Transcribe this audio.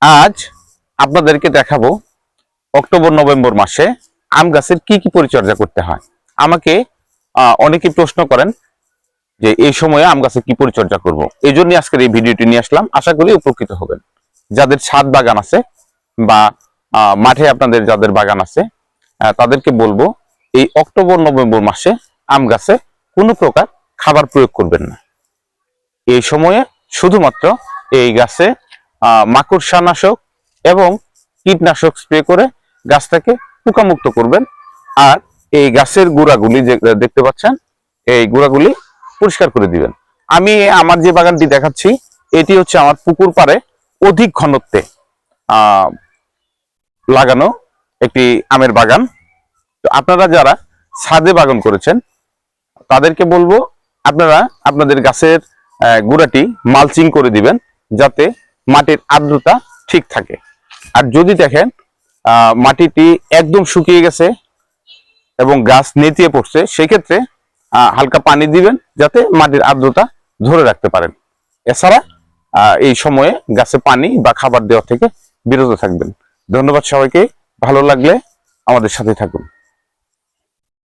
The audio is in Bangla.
আজ আপনাদেরকে দেখাবো অক্টোবর নভেম্বর মাসে আম গাছের কি কি পরিচর্যা করতে হয়। আমাকে অনেকেই প্রশ্ন করেন যে এই সময়ে আম গাছে কি পরিচর্যা করব। এই জন্য আজকের এই ভিডিওটি নিয়ে আসলাম, আশা করি উপকৃত হবেন। যাদের ছাদ বাগান আছে বা মাঠে আপনাদের যাদের বাগান আছে তাদেরকে বলবো এই অক্টোবর নভেম্বর মাসে আম গাছে কোনো প্রকার খাবার প্রয়োগ করবেন না। এই সময়ে শুধুমাত্র এই গাছে মাকড়সানাশক এবং কীটনাশক স্প্রে করে গাছটাকে পোকামুক্ত করবেন। আর এই গাছের গোড়াগুলি যে দেখতে পাচ্ছেন, এই গোড়াগুলি পরিষ্কার করে দিবেন। আমি আমার যে বাগানটি দেখাচ্ছি এটি হচ্ছে আমার পুকুর পাড়ে অধিক ঘনত্বে লাগানো একটি আমের বাগান। তো আপনারা যারা ছাদে বাগান করেছেন তাদেরকে বলবো আপনারা আপনাদের গাছের গোড়াটি মালচিং করে দিবেন যাতে মাটির আর্দ্রতা ঠিক থাকে। আর যদি দেখেন মাটিটি একদম শুকিয়ে গেছে এবং গাছ নেতিয়ে পড়ছে, সেক্ষেত্রে হালকা পানি দিবেন যাতে মাটির আর্দ্রতা ধরে রাখতে পারেন। এছাড়া এই সময়ে গাছে পানি বা খাবার দেওয়া থেকে বিরত থাকবেন। ধন্যবাদ সবাইকে। ভালো লাগলে আমাদের সাথে থাকুন।